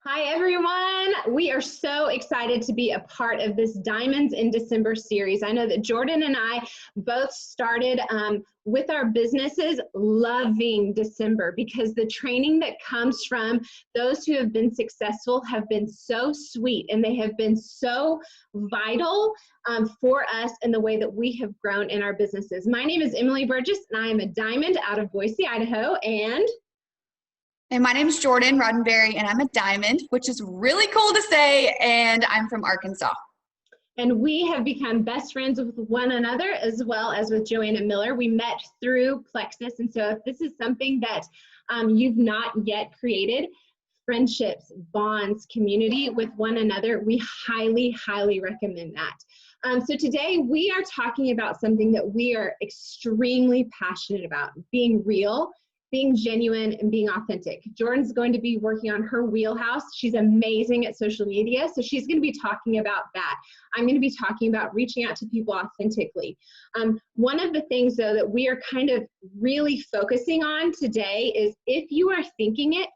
Hi, everyone. We are so excited to be a part of this Diamonds in December series. I know that Jordan and I both started with our businesses loving December because the training that comes from those who have been successful have been so sweet and they have been so vital for us in the way that we have grown in our businesses. My name is Emily Burgess and I am a diamond out of Boise, Idaho, And my name's Jordan Roddenberry, and I'm a diamond, which is really cool to say, and I'm from Arkansas. And we have become best friends with one another as well as with Joanna Miller. We met through Plexus, and so if this is something that you've not yet created, friendships, bonds, community with one another, we highly, highly recommend that. So today we are talking about something that we are extremely passionate about, being real, being genuine, and being authentic. Jordan's going to be working on her wheelhouse. She's amazing at social media, so she's going to be talking about that. I'm going to be talking about reaching out to people authentically. One of the things, though, that we are kind of really focusing on today is if you are thinking it,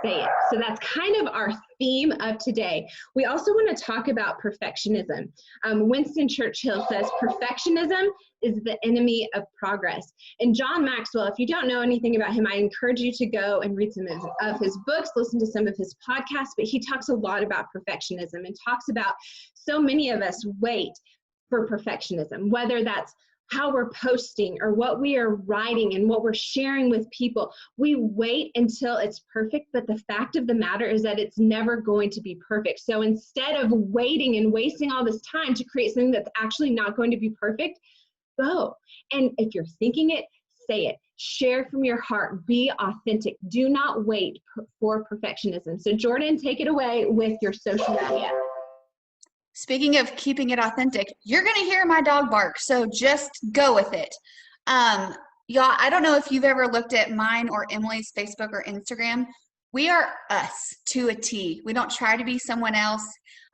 say it. So that's kind of our theme of today. We also want to talk about perfectionism. Winston Churchill says perfectionism is the enemy of progress. And John Maxwell, if you don't know anything about him, I encourage you to go and read some of his books, listen to some of his podcasts, but he talks a lot about perfectionism and talks about so many of us wait for perfectionism, whether that's how we're posting or what we are writing and what we're sharing with people. We wait until it's perfect, but the fact of the matter is that it's never going to be perfect. So instead of waiting and wasting all this time to create something that's actually not going to be perfect, go. And if you're thinking it, say it. Share from your heart. Be authentic. Do not wait for perfectionism. So Jordan, take it away with your social media. Speaking of keeping it authentic, you're going to hear my dog bark, so just go with it. Y'all, I don't know if you've ever looked at mine or Emily's Facebook or Instagram. We are us to a T. We don't try to be someone else.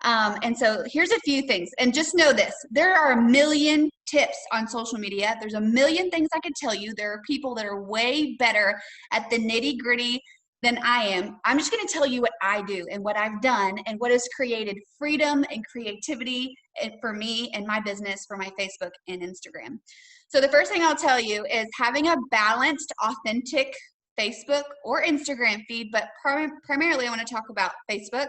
And so here's a few things. And just know this, there are a million tips on social media. There's a million things I could tell you. There are people that are way better at the nitty gritty than I am. I'm just going to tell you what I do and what I've done and what has created freedom and creativity for me and my business for my Facebook and Instagram. So the first thing I'll tell you is having a balanced, authentic Facebook or Instagram feed, but primarily I want to talk about Facebook.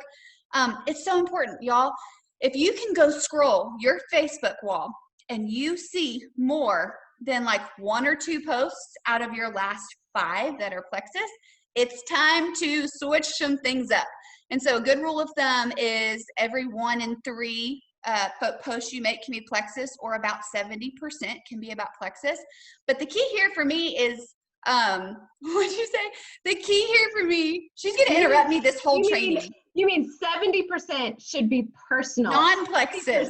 It's so important, y'all. If you can go scroll your Facebook wall and you see more than like 1 or 2 posts out of your last 5 that are Plexus, it's time to switch some things up. And so a good rule of thumb is every 1 in 3 posts you make can be Plexus, or about 70% can be about Plexus. But the key here for me is, what'd you say? The key here for me, she's going to interrupt me this whole training. You mean 70% should be personal. Non-Plexus.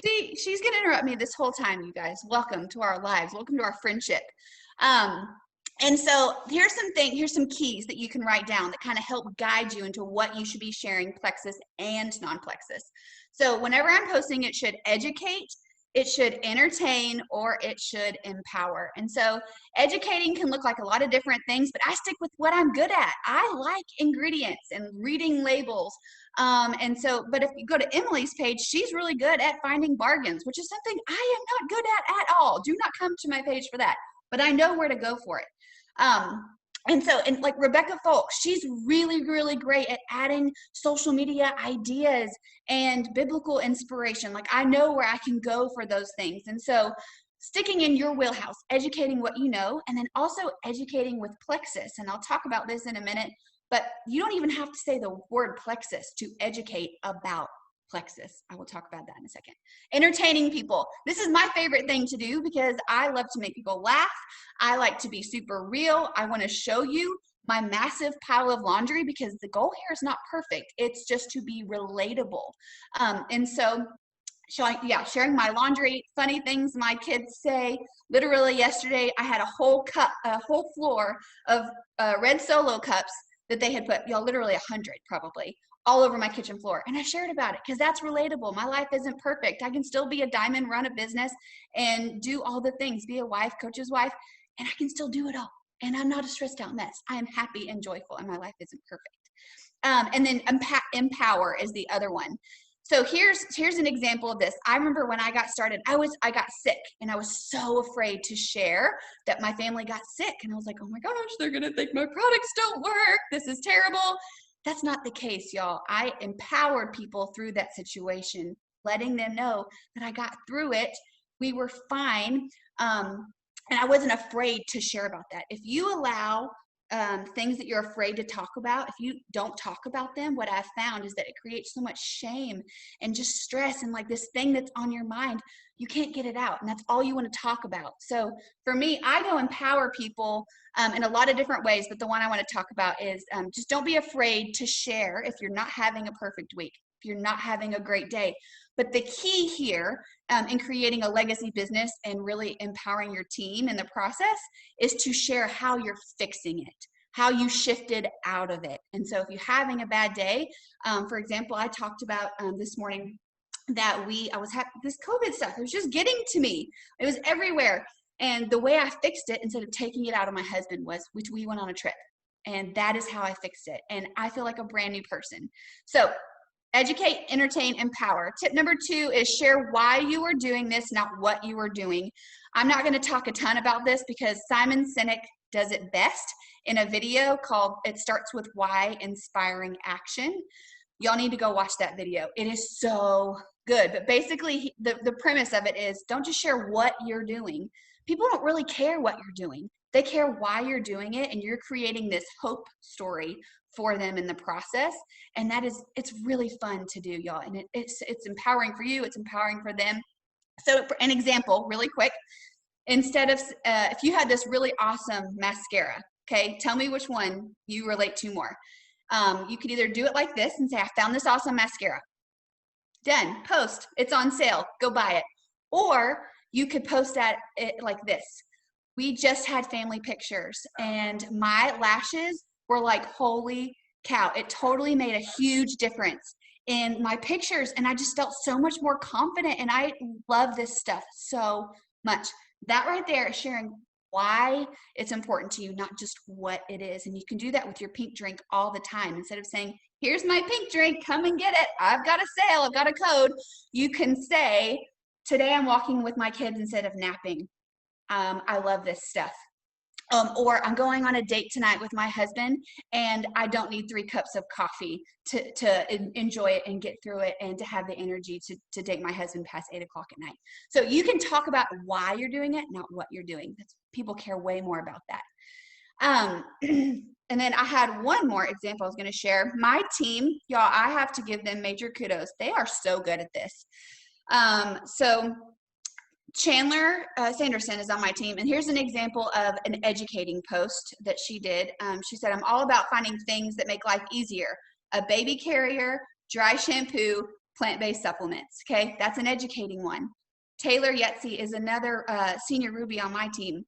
See, she's going to interrupt me this whole time, you guys. Welcome to our lives. Welcome to our friendship. And so here's some keys that you can write down that kind of help guide you into what you should be sharing Plexus and non-Plexus. So whenever I'm posting, it should educate, it should entertain, or it should empower. And so educating can look like a lot of different things, but I stick with what I'm good at. I like ingredients and reading labels. But if you go to Emily's page, she's really good at finding bargains, which is something I am not good at all. Do not come to my page for that, but I know where to go for it. And like Rebecca Folk, she's really, really great at adding social media ideas and biblical inspiration. Like I know where I can go for those things. And so sticking in your wheelhouse, educating what you know, and then also educating with Plexus. And I'll talk about this in a minute, but you don't even have to say the word Plexus to educate about Plexus. I will talk about that in a second. Entertaining people. This is my favorite thing to do because I love to make people laugh. I like to be super real. I want to show you my massive pile of laundry because the goal here is not perfect. It's just to be relatable. Sharing my laundry, funny things my kids say. Literally yesterday, I had a whole floor of red Solo cups that they had put, literally 100 probably, all over my kitchen floor. And I shared about it because that's relatable. My life isn't perfect. I can still be a diamond, run a business, and do all the things, be a wife, coach's wife, and I can still do it all. and I'm not a stressed out mess. I am happy and joyful, and my life isn't perfect. And then empower is the other one. So here's an example of this. I remember when I got started, I got sick, and I was so afraid to share that my family got sick. And I was like, oh my gosh, they're gonna think my products don't work. This is terrible. That's not the case, y'all. I empowered people through that situation, letting them know that I got through it. We were fine. And I wasn't afraid to share about that. If you allow things that you're afraid to talk about, if you don't talk about them, what I've found is that it creates so much shame and just stress, and like this thing that's on your mind, you can't get it out, and that's all you want to talk about. So for me, I go empower people in a lot of different ways, but the one I want to talk about is just don't be afraid to share if you're not having a perfect week, if you're not having a great day. But the key here in creating a legacy business and really empowering your team in the process is to share how you're fixing it, how you shifted out of it. And so if you're having a bad day, for example, I talked about this morning that I was having this COVID stuff. It was just getting to me. It was everywhere. And the way I fixed it, instead of taking it out on my husband, was we went on a trip. And that is how I fixed it. And I feel like a brand new person. So educate, entertain, empower. Tip number 2 is share why you are doing this, not what you are doing. I'm not going to talk a ton about this because Simon Sinek does it best in a video called It Starts With Why, Inspiring Action. Y'all need to go watch that video. It is so good. But basically, the premise of it is don't just share what you're doing. People don't really care what you're doing. They care why you're doing it, and you're creating this hope story for them in the process. And it's really fun to do, y'all. And it's empowering for you. It's empowering for them. So for an example, really quick, instead of, if you had this really awesome mascara, okay, tell me which one you relate to more. You could either do it like this and say, I found this awesome mascara. Done, post, it's on sale, go buy it. Or you could post it like this. We just had family pictures and my lashes were like, holy cow, it totally made a huge difference in my pictures. And I just felt so much more confident, and I love this stuff so much. That right there is sharing why it's important to you, not just what it is. And you can do that with your pink drink all the time. Instead of saying, here's my pink drink, come and get it, I've got a sale, I've got a code, you can say, today I'm walking with my kids instead of napping. I love this stuff. Or I'm going on a date tonight with my husband, and I don't need 3 cups of coffee to enjoy it and get through it and to have the energy to date my husband past 8 o'clock at night. So you can talk about why you're doing it, not what you're doing. People care way more about that. And then I had one more example I was going to share. My team, y'all, I have to give them major kudos. They are so good at this. So Chandler Sanderson is on my team, and here's an example of an educating post that she did. She said, I'm all about finding things that make life easier. A baby carrier, dry shampoo, plant-based supplements. Okay, that's an educating one. Taylor Yetzi is another senior Ruby on my team.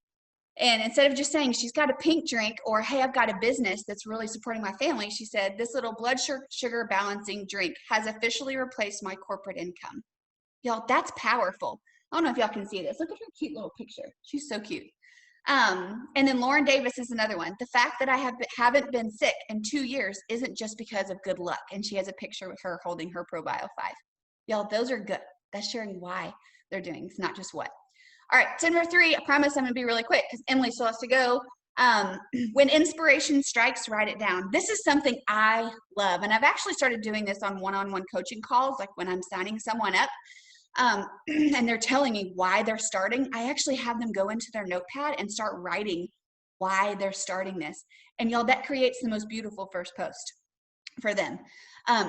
And instead of just saying she's got a pink drink or, hey, I've got a business that's really supporting my family, she said, this little blood sugar balancing drink has officially replaced my corporate income. Y'all, that's powerful. I don't know if y'all can see this. Look at her cute little picture. She's so cute. And then Lauren Davis is another one. The fact that I haven't been sick in 2 years isn't just because of good luck. And she has a picture with her holding her ProBio 5. Y'all, those are good. That's sharing why they're doing. It's not just what. All right, tip number 3, I promise I'm going to be really quick because Emily still has to go. When inspiration strikes, write it down. This is something I love. And I've actually started doing this on one-on-one coaching calls, like when I'm signing someone up. And they're telling me why they're starting, I actually have them go into their notepad and start writing why they're starting this. And y'all, that creates the most beautiful first post for them.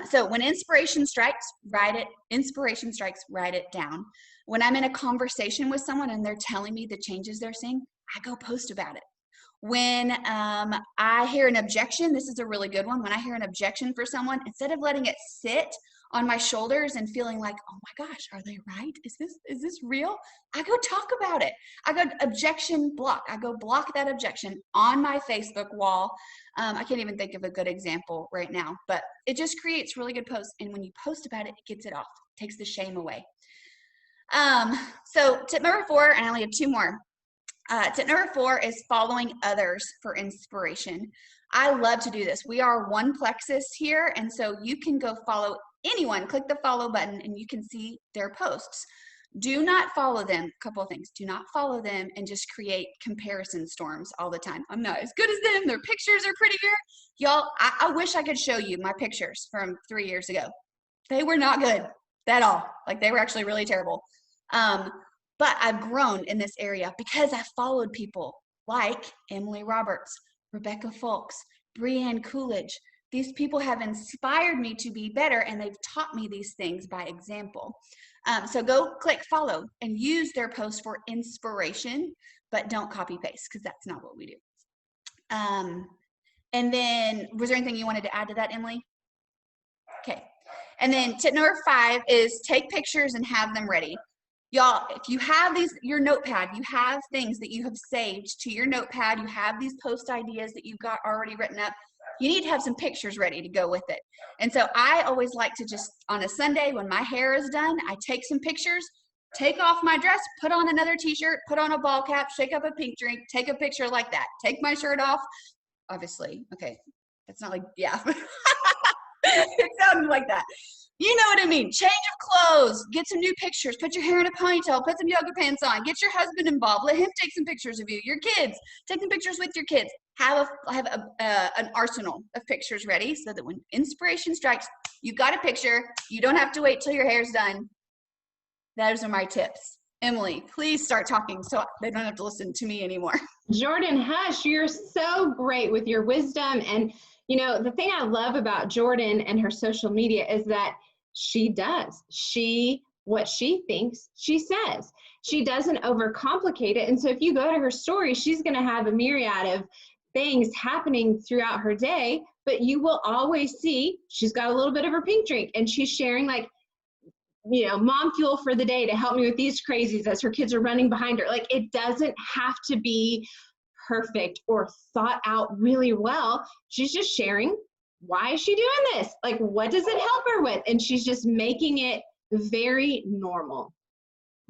So when inspiration strikes, write it. Inspiration strikes, write it down. When I'm in a conversation with someone and they're telling me the changes they're seeing, I go post about it. When I hear an objection, this is a really good one. When I hear an objection for someone, instead of letting it sit on my shoulders and feeling like, oh my gosh, are they right? Is this real? I go talk about it. I go objection block. I go block that objection on my Facebook wall. I can't even think of a good example right now, but it just creates really good posts. And when you post about it, it gets it off, takes the shame away. So tip number 4, and I only have 2 more. Tip number 4 is following others for inspiration. I love to do this. We are one Plexus here, and so you can go follow anyone. Click the follow button, and you can see their posts. Do not follow them. A couple of things. Do not follow them and just create comparison storms all the time. I'm not as good as them. Their pictures are prettier. Y'all, I wish I could show you my pictures from 3 years ago. They were not good at all. Like, they were actually really terrible. But I've grown in this area because I followed people like Emily Roberts, Rebecca Folks, Breanne Coolidge. These people have inspired me to be better, and they've taught me these things by example. So go click follow and use their posts for inspiration, but don't copy paste, because that's not what we do. And then, was there anything you wanted to add to that, Emily? Okay. And then tip number 5 is take pictures and have them ready. Y'all, if you have your notepad, you have things that you have saved to your notepad, you have these post ideas that you've got already written up, you need to have some pictures ready to go with it. And so I always like to just, on a Sunday when my hair is done, I take some pictures, take off my dress, put on another t-shirt, put on a ball cap, shake up a pink drink, take a picture like that. Take my shirt off, obviously. Okay, it's not like, yeah. It sounded like that. You know what I mean. Change of clothes, get some new pictures, put your hair in a ponytail, put some yoga pants on, get your husband involved, let him take some pictures of you, your kids, take some pictures with your kids. Have an arsenal of pictures ready so that when inspiration strikes, you've got a picture. You don't have to wait till your hair's done. Those are my tips. Emily, please start talking so they don't have to listen to me anymore. Jordan, hush, you're so great with your wisdom. And you know, the thing I love about Jordan and her social media is that she does. What she thinks, she says. She doesn't overcomplicate it. And so if you go to her story, she's going to have a myriad of things happening throughout her day, but you will always see she's got a little bit of her pink drink and she's sharing, like, you know, mom fuel for the day to help me with these crazies as her kids are running behind her. Like, it doesn't have to be perfect or thought out really well. She's just sharing, why is she doing this? Like, what does it help her with? And she's just making it very normal.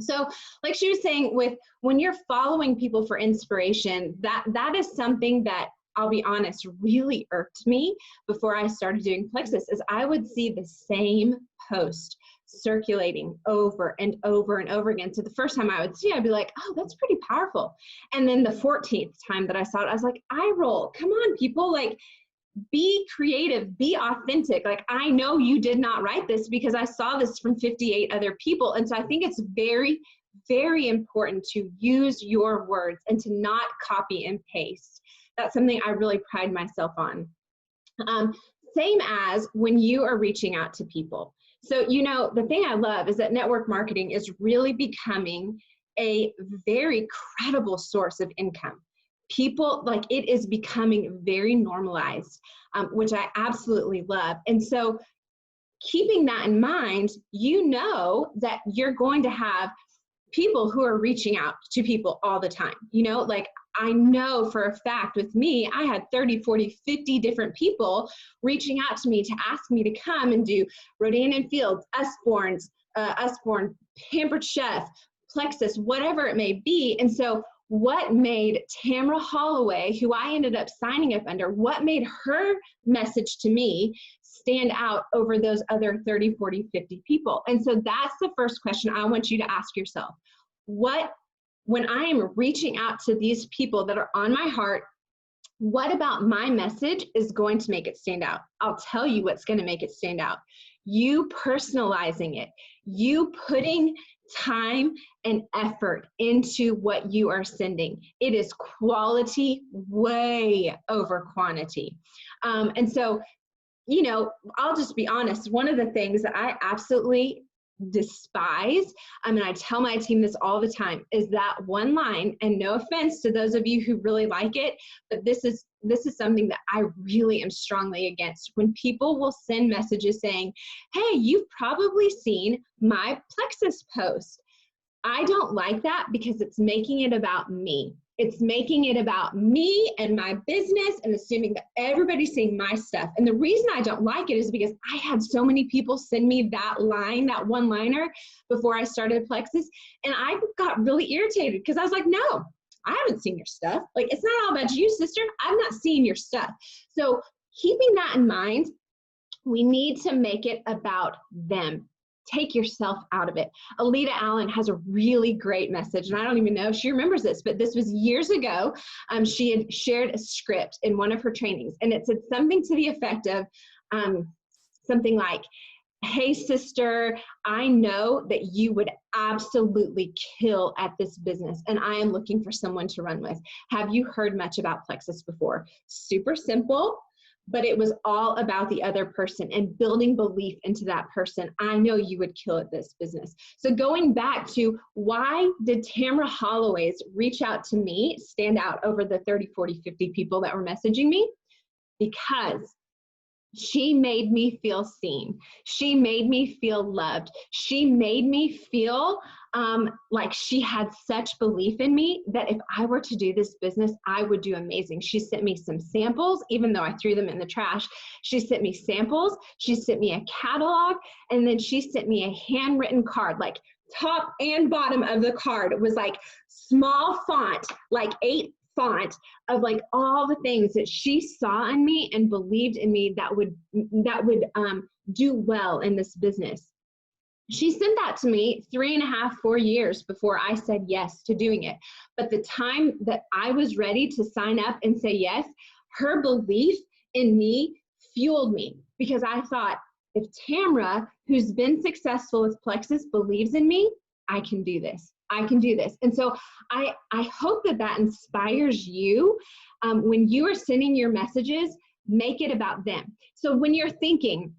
So like she was saying, when you're following people for inspiration, that is something that, I'll be honest, really irked me before I started doing Plexus, is I would see the same post circulating over and over and over again. So the first time I would see it, I'd be like, oh, that's pretty powerful. And then the 14th time that I saw it, I was like, eye roll, come on, people, like, be creative, be authentic. Like, I know you did not write this because I saw this from 58 other people. And so I think it's very, very important to use your words and to not copy and paste. That's something I really pride myself on. Same as when you are reaching out to people. So, you know, the thing I love is that network marketing is really becoming a very credible source of income. People, like, it is becoming very normalized, which I absolutely love. And so keeping that in mind, you know that you're going to have people who are reaching out to people all the time. You know, like, I know for a fact with me, I had 30, 40, 50 different people reaching out to me to ask me to come and do Rodan and Fields, Usborne, Pampered Chef, Plexus, whatever it may be. And so what made Tamara Holloway, who I ended up signing up under, what made her message to me stand out over those other 30, 40, 50 people? And so that's the first question I want you to ask yourself. When I am reaching out to these people that are on my heart, what about my message is going to make it stand out? I'll tell you what's going to make it stand out. You personalizing it, you putting time and effort into what you are sending. It is quality way over quantity. And so, you know, I'll just be honest, one of the things that I absolutely despise, and I tell my team this all the time, is that one line, and no offense to those of you who really like it, but this is something that I really am strongly against. When people will send messages saying, hey, you've probably seen my Plexus post. I don't like that because it's making it about me. It's making it about me and my business and assuming that everybody's seeing my stuff. And the reason I don't like it is because I had so many people send me that line, that one-liner before I started Plexus. And I got really irritated because I was like, no, I haven't seen your stuff. Like, it's not all about you, sister. I've not seen your stuff. So keeping that in mind, we need to make it about them. Take yourself out of it. Alita Allen has a really great message, and I don't even know if she remembers this, but this was years ago. She had shared a script in one of her trainings, and it said something to the effect of something like, hey, sister, I know that you would absolutely kill at this business, and I am looking for someone to run with. Have you heard much about Plexus before? Super simple, but it was all about the other person and building belief into that person. I know you would kill at this business. So going back to, why did Tamara Holloway's reach out to me stand out over the 30, 40, 50 people that were messaging me? Because she made me feel seen. She made me feel loved. She made me feel like she had such belief in me that if I were to do this business, I would do amazing. She sent me some samples, even though I threw them in the trash. She sent me samples. She sent me a catalog, and then she sent me a handwritten card, like top and bottom of the card. It was like small font, like 8 font of like all the things that she saw in me and believed in me that would do well in this business. She sent that to me 3.5, 4 years before I said yes to doing it. But the time that I was ready to sign up and say yes, her belief in me fueled me, because I thought, if Tamara, who's been successful with Plexus, believes in me, I can do this. I can do this. And so I hope that that inspires you. When you are sending your messages, make it about them. So when you're thinking,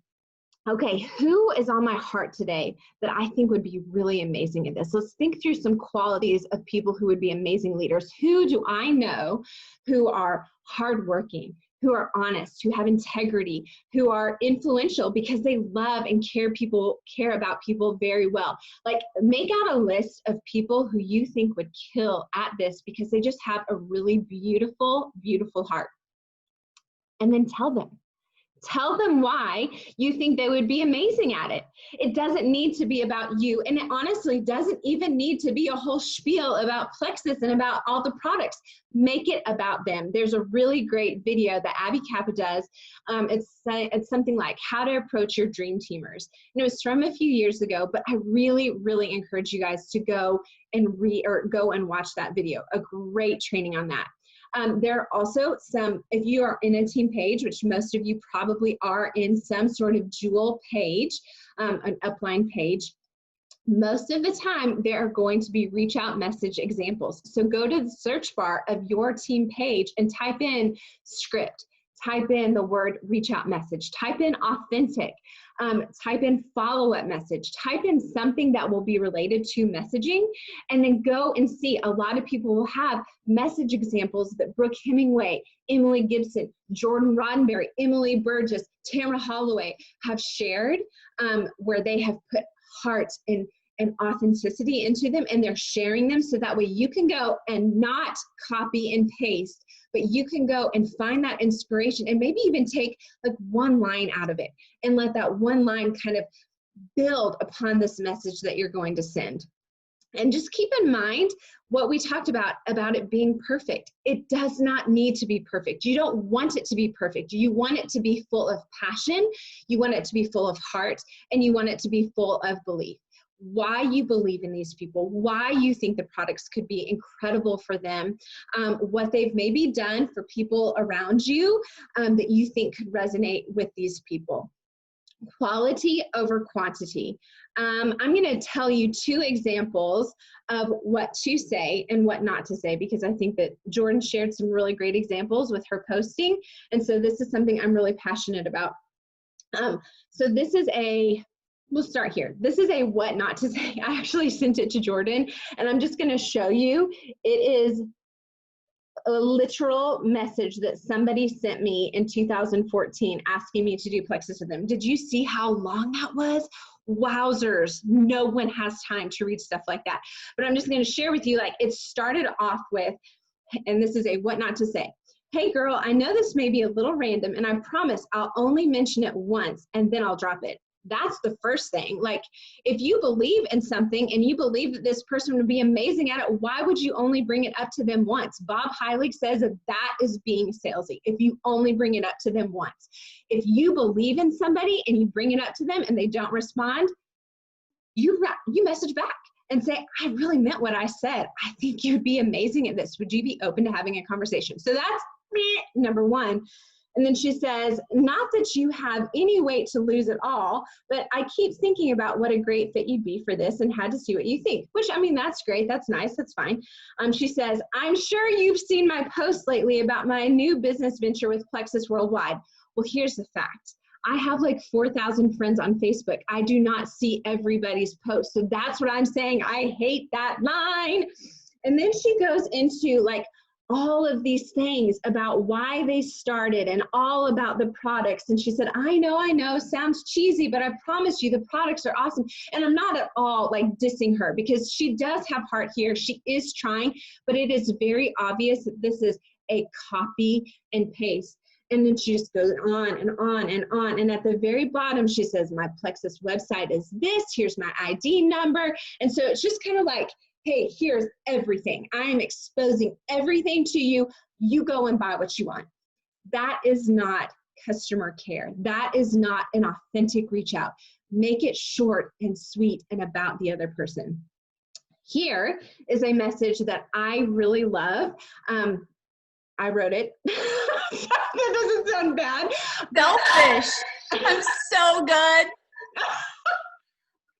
okay, who is on my heart today that I think would be really amazing at this? Let's think through some qualities of people who would be amazing leaders. Who do I know who are hardworking, who are honest, who have integrity, who are influential because they love and care about people very well? Like, make out a list of people who you think would kill at this because they just have a really beautiful, beautiful heart. And then tell them. Tell them why you think they would be amazing at it. It doesn't need to be about you. And it honestly doesn't even need to be a whole spiel about Plexus and about all the products. Make it about them. There's a really great video that Abby Kappa does. It's something like how to approach your dream teamers. And it was from a few years ago, but I really, really encourage you guys to go and watch that video. A great training on that. There are also some, if you are in a team page, which most of you probably are in some sort of jewel page, an upline page, most of the time there are going to be reach out message examples. So go to the search bar of your team page and type in script, type in the word reach out message, type in authentic, type in follow-up message, type in something that will be related to messaging, and then go and see. A lot of people will have message examples that Brooke Hemingway, Emily Gibson, Jordan Roddenberry, Emily Burgess, Tamara Holloway have shared, where they have put heart and authenticity into them, and they're sharing them so that way you can go and not copy and paste, but you can go and find that inspiration and maybe even take like one line out of it and let that one line kind of build upon this message that you're going to send. And just keep in mind what we talked about it being perfect. It does not need to be perfect. You don't want it to be perfect. You want it to be full of passion. You want it to be full of heart, and you want it to be full of belief. Why you believe in these people, why you think the products could be incredible for them, what they've maybe done for people around you that you think could resonate with these people. Quality over quantity. I'm going to tell you 2 examples of what to say and what not to say, because I think that Jordan shared some really great examples with her posting. And so this is something I'm really passionate about. So this is we'll start here. This is a what not to say. I actually sent it to Jordan, and I'm just going to show you. It is a literal message that somebody sent me in 2014 asking me to do Plexus with them. Did you see how long that was? Wowzers. No one has time to read stuff like that. But I'm just going to share with you, like, it started off with, and this is a what not to say. Hey girl, I know this may be a little random, and I promise I'll only mention it once and then I'll drop it. That's the first thing. Like, if you believe in something and you believe that this person would be amazing at it, why would you only bring it up to them once? Bob Heilig says that that is being salesy, if you only bring it up to them once. If you believe in somebody and you bring it up to them and they don't respond, you message back and say, I really meant what I said. I think you'd be amazing at this. Would you be open to having a conversation? So that's number one. And then she says, not that you have any weight to lose at all, but I keep thinking about what a great fit you'd be for this and had to see what you think, which, I mean, that's great. That's nice. That's fine. She says, I'm sure you've seen my posts lately about my new business venture with Plexus Worldwide. Well, here's the fact. I have like 4,000 friends on Facebook. I do not see everybody's posts. So that's what I'm saying. I hate that line. And then she goes into like all of these things about why they started and all about the products. And she said, I know, sounds cheesy, but I promise you the products are awesome. And I'm not at all like dissing her, because she does have heart here. She is trying, but it is very obvious that this is a copy and paste. And then she just goes on and on and on. And at the very bottom, she says, my Plexus website is this. Here's my ID number. And so it's just kind of like, hey, here's everything. I am exposing everything to you. You go and buy what you want. That is not customer care. That is not an authentic reach out. Make it short and sweet and about the other person. Here is a message that I really love. I wrote it. That doesn't sound bad. Selfish. I'm so good.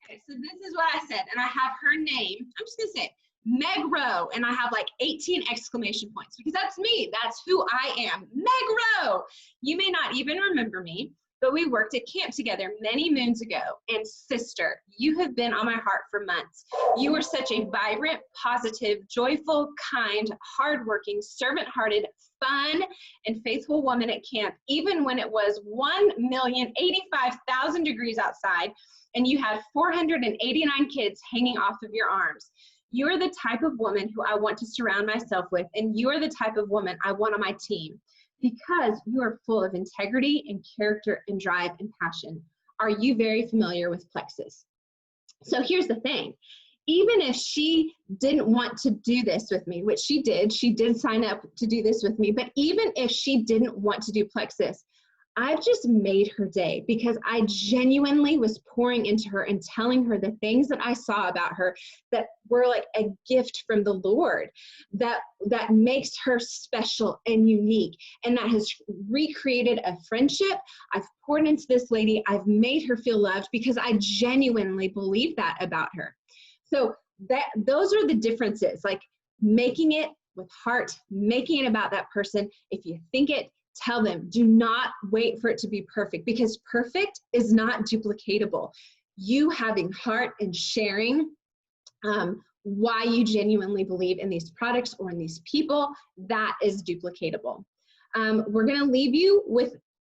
Okay, so this is what I said, and I have her name. I'm just gonna say it, Meg Rowe, and I have like 18 exclamation points, because that's me. That's who I am, Meg Rowe. You may not even remember me, but we worked at camp together many moons ago. And sister, you have been on my heart for months. You were such a vibrant, positive, joyful, kind, hardworking, servant-hearted, fun, and faithful woman at camp, even when it was 1,085,000 degrees outside and you had 489 kids hanging off of your arms. You are the type of woman who I want to surround myself with, and you are the type of woman I want on my team, because you are full of integrity and character and drive and passion. Are you very familiar with Plexus? So here's the thing. Even if she didn't want to do this with me, which she did sign up to do this with me, but even if she didn't want to do Plexus, I've just made her day, because I genuinely was pouring into her and telling her the things that I saw about her that were like a gift from the Lord, that makes her special and unique, and that has recreated a friendship. I've poured into this lady. I've made her feel loved, because I genuinely believe that about her. So those are the differences, like making it with heart, making it about that person. If you think it, tell them. Do not wait for it to be perfect, because perfect is not duplicatable. You having heart and sharing why you genuinely believe in these products or in these people, that is duplicatable. We're going to leave you with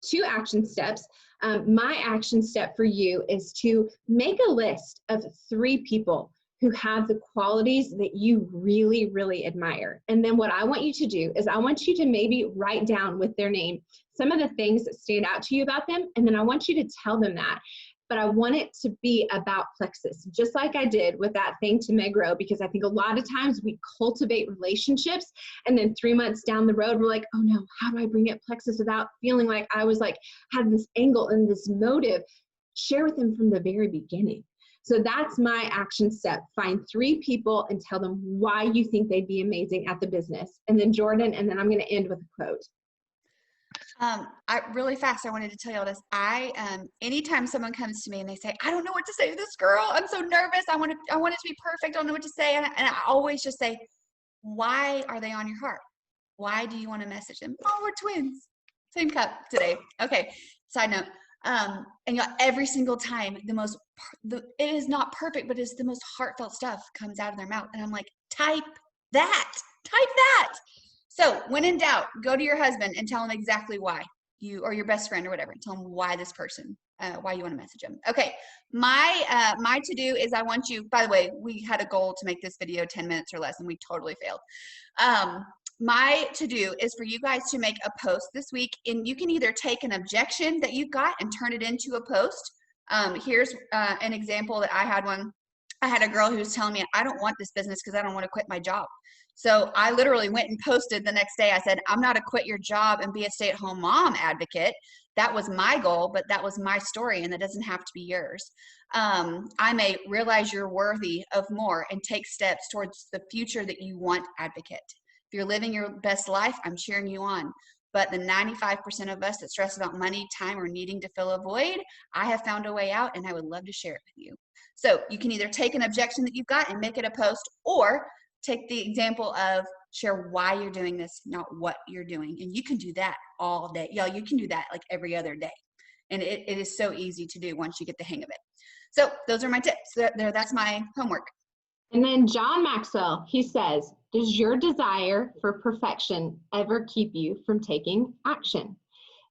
2 action steps. My action step for you is to make a list of 3 people who have the qualities that you really, really admire. And then what I want you to do is I want you to maybe write down with their name some of the things that stand out to you about them, and then I want you to tell them that. But I want it to be about Plexus, just like I did with that thing to Meg Rowe, because I think a lot of times we cultivate relationships, and then 3 months down the road, we're like, oh no, how do I bring up Plexus without feeling like I was like, had this angle and this motive? Share with them from the very beginning. So that's my action step. Find 3 people and tell them why you think they'd be amazing at the business. And then Jordan, and then I'm going to end with a quote. Really fast, I wanted to tell you all this. Anytime someone comes to me and they say, I don't know what to say to this girl, I'm so nervous, I want it to be perfect, I don't know what to say. And I always just say, why are they on your heart? Why do you want to message them? Oh, we're twins. Same cup today. Okay. Side note. And every single time it is not perfect, but it's the most heartfelt stuff comes out of their mouth. And I'm like, type that. So when in doubt, go to your husband and tell him exactly why or your best friend or whatever, tell him why this person, why you want to message him. Okay. My to-do is I want you, by the way, we had a goal to make this video 10 minutes or less, and we totally failed. My to-do is for you guys to make a post this week, and you can either take an objection that you've got and turn it into a post, Here's an example that I had one. I had a girl who was telling me, I don't want this business because I don't want to quit my job. So I literally went and posted the next day. I said, I'm not a quit your job and be a stay-at-home mom advocate. That was my goal, but that was my story, and that doesn't have to be yours. I may realize you're worthy of more and take steps towards the future that you want advocate. If you're living your best life, I'm cheering you on. But the 95% of us that stress about money, time, or needing to fill a void, I have found a way out, and I would love to share it with you. So you can either take an objection that you've got and make it a post, or take the example of share why you're doing this, not what you're doing. And you can do that all day. Y'all, you can do that like every other day. And it is so easy to do once you get the hang of it. So those are my tips. That's my homework. And then John Maxwell, he says, does your desire for perfection ever keep you from taking action?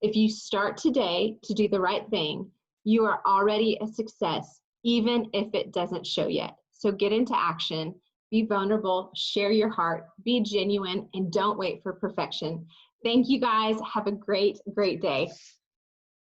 If you start today to do the right thing, you are already a success, even if it doesn't show yet. So get into action, be vulnerable, share your heart, be genuine, and don't wait for perfection. Thank you guys. Have a great, great day.